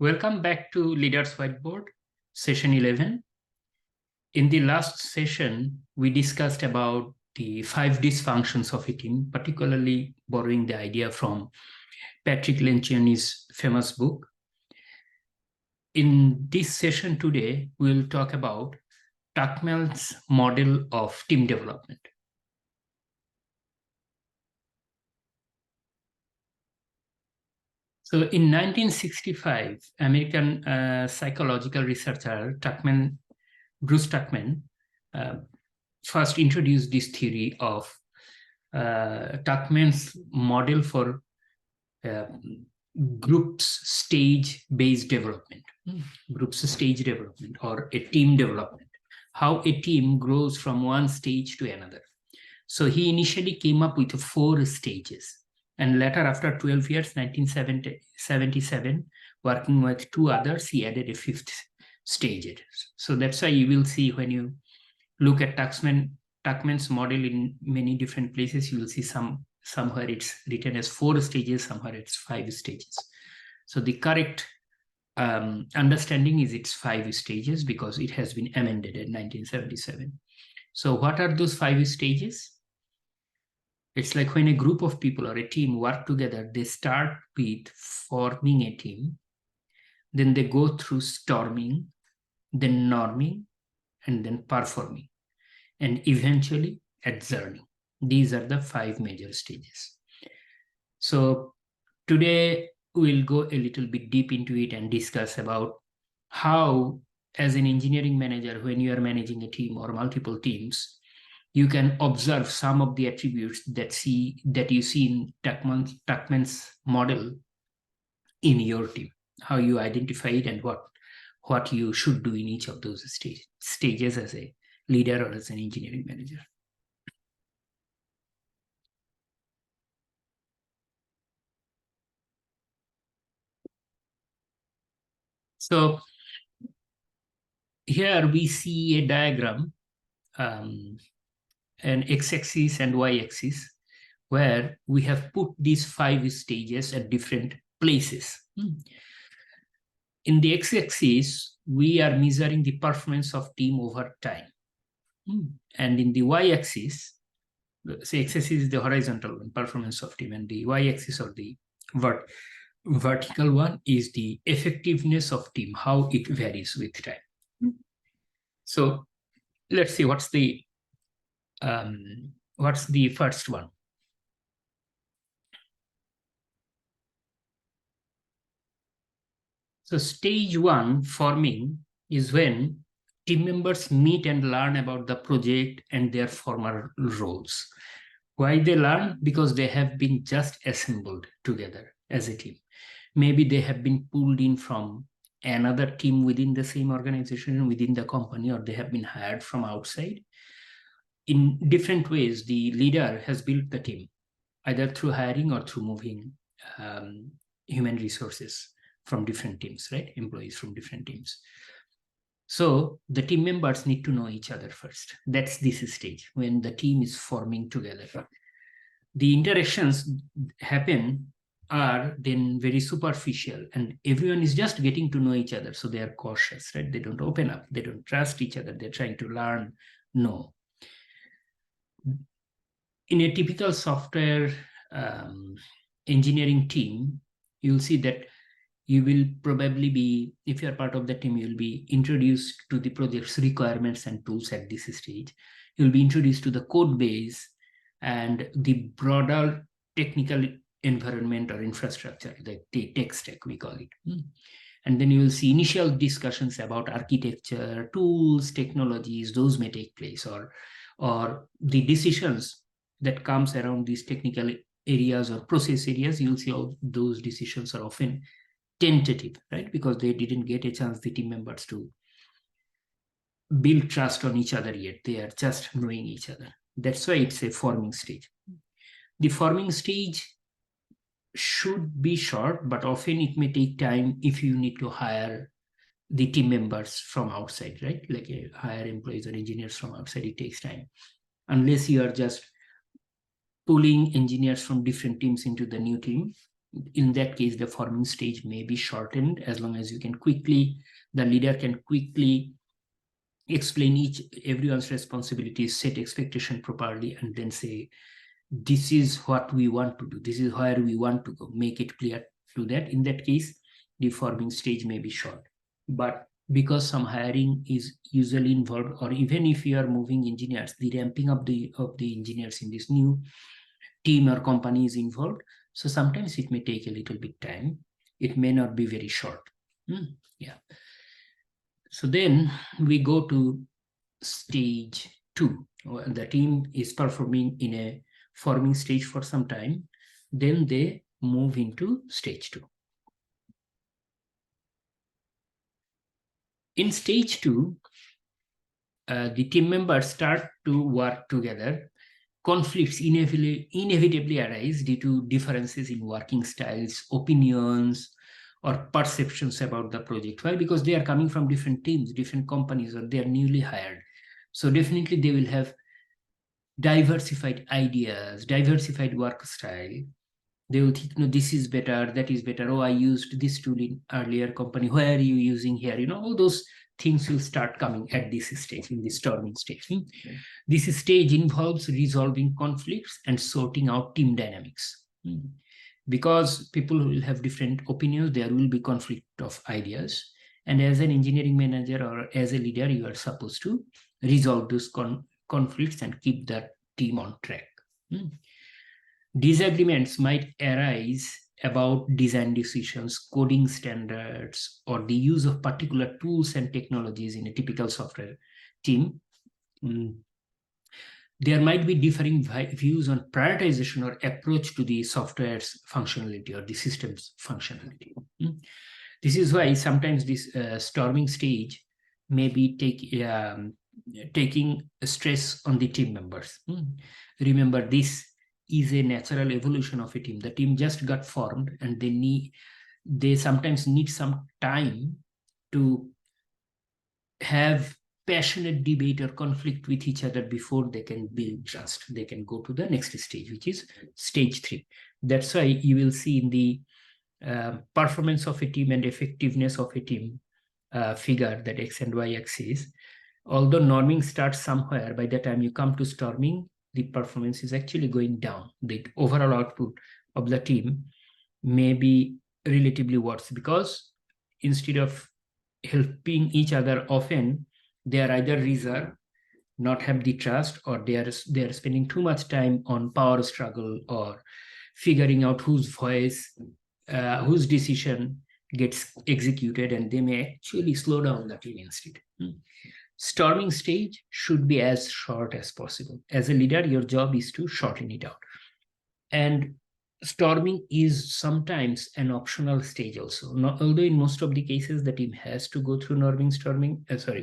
Welcome back to Leaders Whiteboard, session 11. In the last session, we discussed about the 5 dysfunctions of a team, particularly borrowing the idea from Patrick Lencioni's famous book. In this session today, we'll talk about Tuckman's model of team development. So in 1965, American psychological researcher Bruce Tuckman first introduced this theory of Tuckman's model for groups stage-based development, or a team development, how a team grows from one stage to another. So he initially came up with 4 stages. And later, after 12 years, 1977, working with 2 others, he added a 5th stage. So that's why you will see when you look at Tuckman's model in many different places, you will see somewhere it's written as 4 stages, somewhere it's 5 stages. So the correct understanding is it's 5 stages because it has been amended in 1977. So what are those 5 stages? It's like when a group of people or a team work together, they start with forming a team, then they go through storming, then norming, and then performing, and eventually adjourning. These are the 5 major stages. So today we'll go a little bit deep into it and discuss about how, as an engineering manager, when you are managing a team or multiple teams, you can observe some of the attributes that you see in Tuckman's model in your team, how you identify it and what you should do in each of those stages as a leader or as an engineering manager. So here we see a diagram, an x-axis and y-axis, where we have put these 5 stages at different places. In the x-axis, we are measuring the performance of team over time. And in the y-axis, say x-axis is the horizontal one, performance of team, and the y-axis or the vertical one is the effectiveness of team, how it varies with time. So let's see what's the first one. So stage 1, forming, is when team members meet and learn about the project and their former roles. Why they learn? Because they have been just assembled together as a team. Maybe they have been pulled in from another team within the same organization, within the company, or they have been hired from outside. In different ways, the leader has built the team, either through hiring or through moving human resources from different teams, right? Employees from different teams. So the team members need to know each other first. That's this stage when the team is forming together. The interactions are then very superficial, and everyone is just getting to know each other. So they are cautious, right? They don't open up. They don't trust each other. They're trying to learn, know. In a typical software engineering team, you'll see that you will probably be, if you're part of the team, you'll be introduced to the project's requirements and tools at this stage. You'll be introduced to the code base and the broader technical environment or infrastructure, the tech stack, we call it. And then you will see initial discussions about architecture, tools, technologies, those may take place, or the decisions that comes around these technical areas or process areas. You'll see all those decisions are often tentative, right? Because they didn't get a chance, the team members, to build trust on each other yet. They are just knowing each other. That's why it's a forming stage. The forming stage should be short, but often it may take time if you need to hire the team members from outside, right? Like hire employees or engineers from outside, it takes time. Unless you are just pulling engineers from different teams into the new team, in that case, the forming stage may be shortened as long as you can quickly, the leader can quickly explain everyone's responsibilities, set expectation properly, and then say, this is what we want to do, this is where we want to go, make it clear to that. In that case, the forming stage may be short. But because some hiring is usually involved, or even if you are moving engineers, the ramping up of the engineers in this new team or company is involved. So sometimes it may take a little bit time. It may not be very short. Yeah. So then we go to stage 2. The team is performing in a forming stage for some time. Then they move into stage 2. In stage 2, the team members start to work together. Conflicts inevitably arise due to differences in working styles, opinions, or perceptions about the project. Why? Because they are coming from different teams, different companies, or they are newly hired. So definitely they will have diversified ideas, diversified work style. They will think, no, this is better, that is better. Oh, I used this tool in earlier company. Why are you using here? All those things will start coming at this stage, in the storming stage. This stage involves resolving conflicts and sorting out team dynamics. Because people will have different opinions, there will be conflict of ideas. And as an engineering manager or as a leader, you are supposed to resolve those conflicts and keep that team on track. Disagreements might arise about design decisions, coding standards, or the use of particular tools and technologies in a typical software team. There might be differing views on prioritization or approach to the software's functionality or the system's functionality. This is why sometimes this storming stage may be taking stress on the team members. Remember, this is a natural evolution of a team. The team just got formed, and they sometimes need some time to have passionate debate or conflict with each other before they can build trust. They can go to the next stage, which is stage 3. That's why you will see in the performance of a team and effectiveness of a team figure, that X and Y axis, although norming starts somewhere, by the time you come to storming, the performance is actually going down. The overall output of the team may be relatively worse, because instead of helping each other often, they are either reserved, not have the trust, or they are spending too much time on power struggle or figuring out whose voice, whose decision gets executed, and they may actually slow down the team instead. Storming stage should be as short as possible. As a leader, your job is to shorten it out. And storming is sometimes an optional stage also. Although in most of the cases, the team has to go through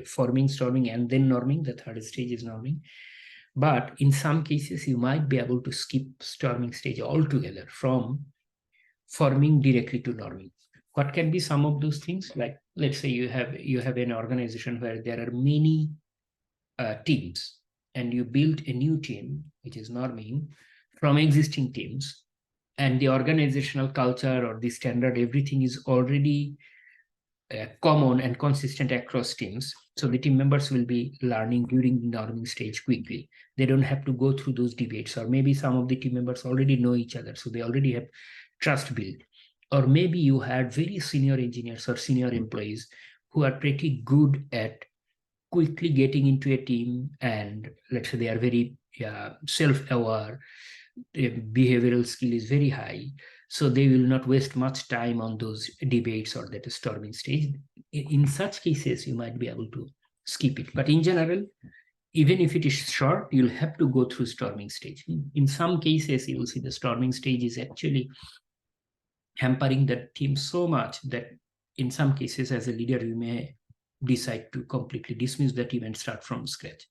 forming, storming, and then norming. The third stage is norming. But in some cases, you might be able to skip storming stage altogether from forming directly to norming. What can be some of those things? Like, let's say you have an organization where there are many teams, and you build a new team, which is norming, from existing teams, and the organizational culture or the standard, everything is already common and consistent across teams. So the team members will be learning during the norming stage quickly. They don't have to go through those debates, or maybe some of the team members already know each other, so they already have trust built. Or maybe you had very senior engineers or senior employees who are pretty good at quickly getting into a team, and let's say they are very self-aware, behavioral skill is very high, so they will not waste much time on those debates or that storming stage. In such cases, you might be able to skip it. But in general, even if it is short, you'll have to go through storming stage. In some cases, you will see the storming stage is actually hampering the team so much that in some cases, as a leader, you may decide to completely dismiss the team and start from scratch,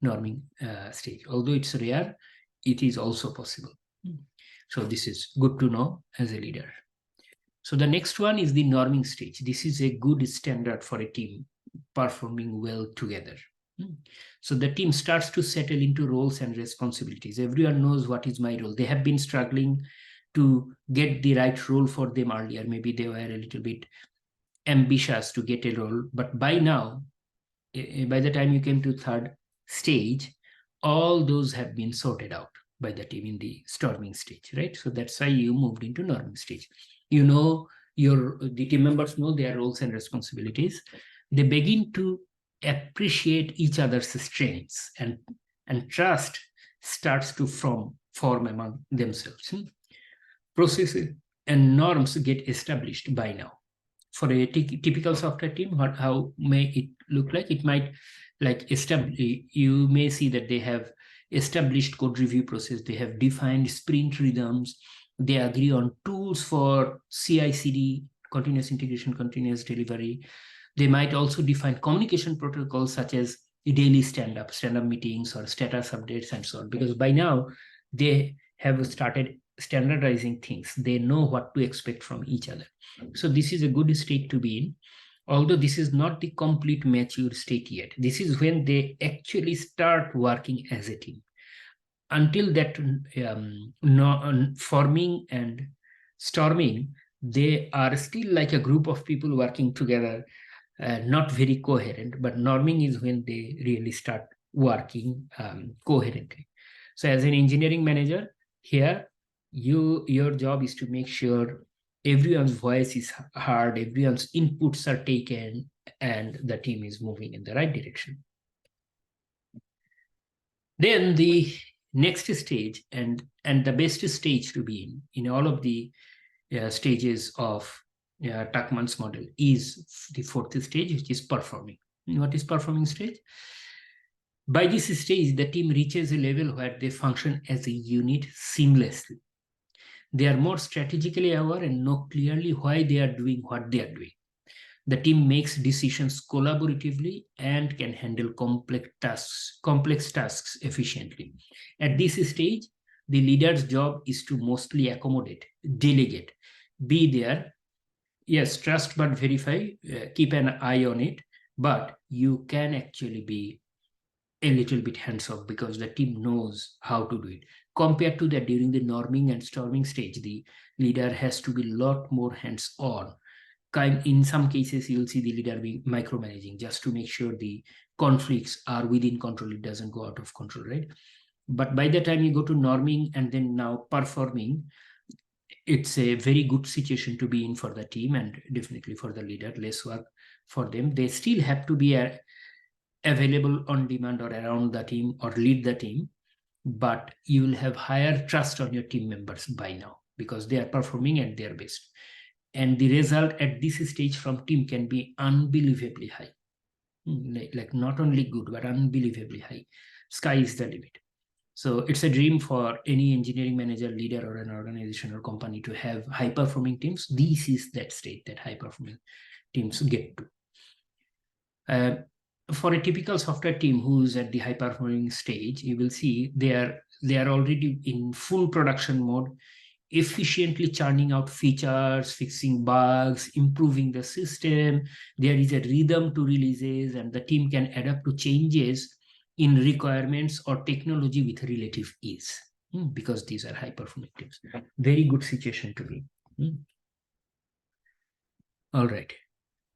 norming stage. Although it's rare, it is also possible. So this is good to know as a leader. So the next one is the norming stage. This is a good standard for a team performing well together. So the team starts to settle into roles and responsibilities. Everyone knows what is my role. They have been struggling to get the right role for them earlier. Maybe they were a little bit ambitious to get a role, but by now, by the time you came to third stage, all those have been sorted out by the team in the storming stage, right? So that's why you moved into norming stage. You know, the team members know their roles and responsibilities. They begin to appreciate each other's strengths, and trust starts to form among themselves. Processes and norms get established by now. For a typical software team, how may it look like? It might like you may see that they have established code review process, they have defined sprint rhythms, they agree on tools for CI/CD, continuous integration, continuous delivery. They might also define communication protocols such as daily stand-up meetings or status updates and so on, because by now they have started standardizing things. They know what to expect from each other. So this is a good state to be in, although this is not the complete mature state yet. This is when they actually start working as a team. Until that forming and storming, they are still like a group of people working together, not very coherent, but norming is when they really start working coherently. So as an engineering manager here, your job is to make sure everyone's voice is heard, everyone's inputs are taken, and the team is moving in the right direction. Then the next stage and the best stage to be in all of the stages of Tuckman's model is the fourth stage, which is performing. What is performing stage? By this stage, the team reaches a level where they function as a unit seamlessly. They are more strategically aware and know clearly why they are doing what they are doing. The team makes decisions collaboratively and can handle complex tasks efficiently. At this stage, the leader's job is to mostly accommodate, delegate, be there. Yes, trust but verify, keep an eye on it, but you can actually be a little bit hands-off because the team knows how to do it. Compared to that, during the norming and storming stage, the leader has to be a lot more hands-on. In some cases, you'll see the leader being micromanaging just to make sure the conflicts are within control, it doesn't go out of control, right? But by the time you go to norming and then now performing, it's a very good situation to be in for the team and definitely for the leader, less work for them. They still have to be available on demand or around the team or lead the team, but you will have higher trust on your team members by now because they are performing at their best. And the result at this stage from team can be unbelievably high. Like not only good, but unbelievably high. Sky is the limit. So it's a dream for any engineering manager, leader, or an organization or company to have high-performing teams. This is that state that high-performing teams get to. For a typical software team who's at the high-performing stage, you will see they are already in full production mode, efficiently churning out features, fixing bugs, improving the system. There is a rhythm to releases, and the team can adapt to changes in requirements or technology with relative ease, because these are high-performing teams. Very good situation to be. All right.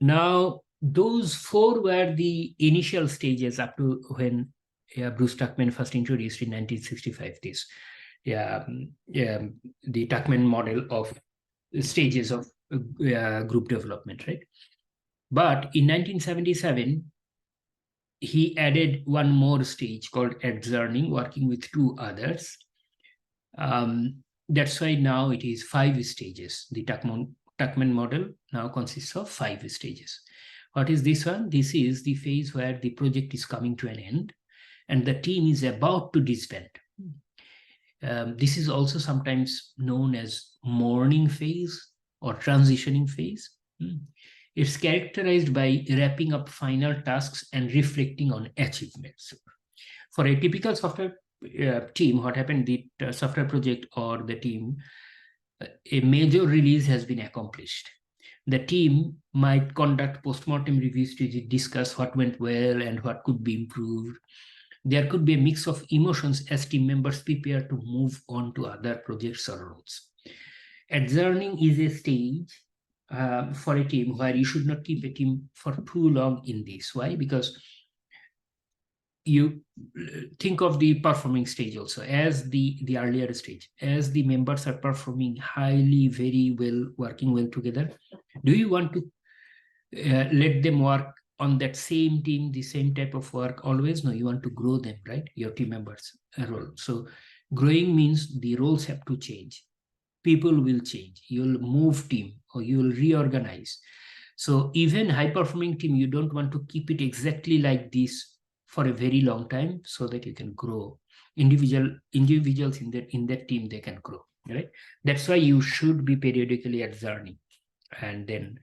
Now, those four were the initial stages up to when Bruce Tuckman first introduced in 1965 this. The Tuckman model of stages of group development, right? But in 1977, he added one more stage called Adjourning, working with two others. That's why now it is 5 stages. The Tuckman model now consists of 5 stages. What is this one? This is the phase where the project is coming to an end and the team is about to disband. This is also sometimes known as mourning phase or transitioning phase. It's characterized by wrapping up final tasks and reflecting on achievements. For a typical software team, what happened, the software project or the team, a major release has been accomplished. The team might conduct post-mortem reviews to discuss what went well and what could be improved. There could be a mix of emotions as team members prepare to move on to other projects or roles. Adjourning is a stage for a team where you should not keep a team for too long in this. Why? Because you think of the performing stage also as the earlier stage. As the members are performing highly, very well, working well together, do you want to let them work on that same team, the same type of work always? No, you want to grow them, right? Your team members' role. So growing means the roles have to change. People will change. You'll move team or you'll reorganize. So even high-performing team, you don't want to keep it exactly like this for a very long time so that you can grow. Individuals in that team, they can grow, right? That's why you should be periodically adjourning and then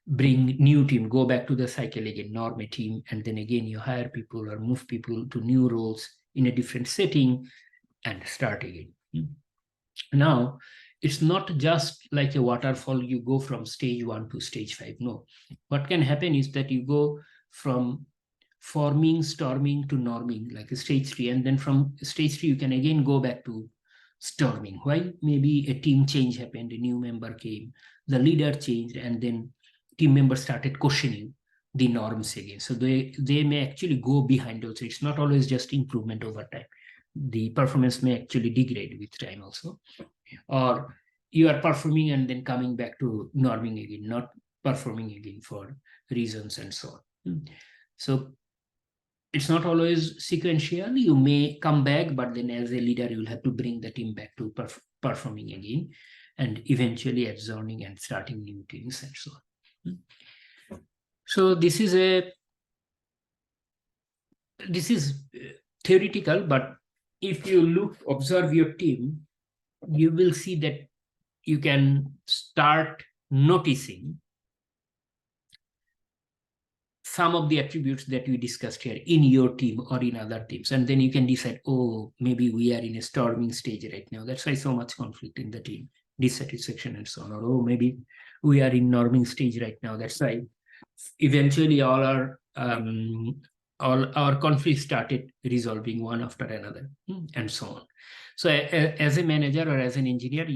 bring new team, go back to the cycle again, norm a team, and then again you hire people or move people to new roles in a different setting and start again. Now, it's not just like a waterfall, you go from stage 1 to stage 5. No, what can happen is that you go from forming, storming to norming, like a stage 3, and then from stage 3 you can again go back to storming. Why? Maybe a team change happened, a new member came, the leader changed, and then team members started questioning the norms again. So they may actually go behind also. It's not always just improvement over time. The performance may actually degrade with time also. Or you are performing and then coming back to norming again, not performing again for reasons and so on. So it's not always sequential. You may come back, but then as a leader, you'll have to bring the team back to performing again, and eventually adjourning and starting new teams and so on. So this is theoretical, but if you observe your team, you will see that you can start noticing some of the attributes that we discussed here in your team or in other teams. And then you can decide, oh, maybe we are in a storming stage right now. That's why so much conflict in the team, dissatisfaction and so on. Or, oh, maybe we are in norming stage right now. That's why eventually all our conflicts started resolving one after another and so on. So as a manager or as an engineer,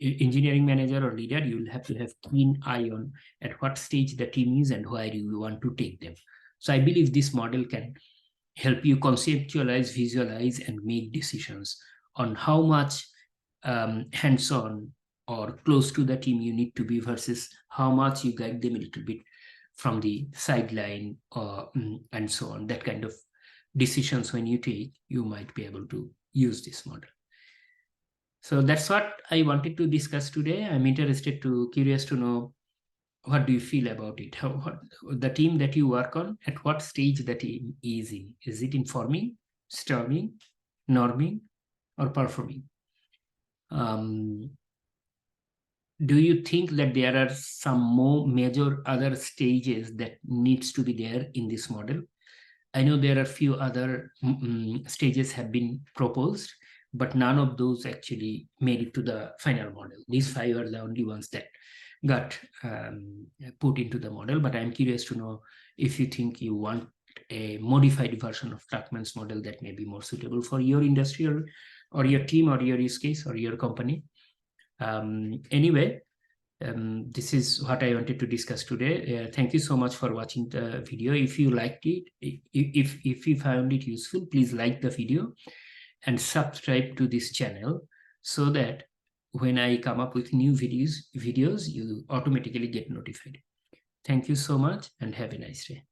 engineering manager or leader, you'll have to have keen eye on at what stage the team is and where you want to take them. So I believe this model can help you conceptualize, visualize, and make decisions on how much hands-on or close to the team you need to be versus how much you guide them a little bit from the sideline and so on. That kind of decisions when you take, you might be able to use this model. So that's what I wanted to discuss today. I'm curious to know, what do you feel about it? The team that you work on, at what stage the team is in? Is it in forming, storming, norming, or performing? Do you think that there are some more major other stages that needs to be there in this model? I know there are few other stages have been proposed, but none of those actually made it to the final model. These 5 are the only ones that got put into the model. But I'm curious to know if you think you want a modified version of Tuckman's model that may be more suitable for your industry or your team or your use case or your company. Anyway, this is what I wanted to discuss today. Thank you so much for watching the video. If you liked it, if you found it useful, please like the video and subscribe to this channel so that when I come up with new videos, you automatically get notified. Thank you so much and have a nice day.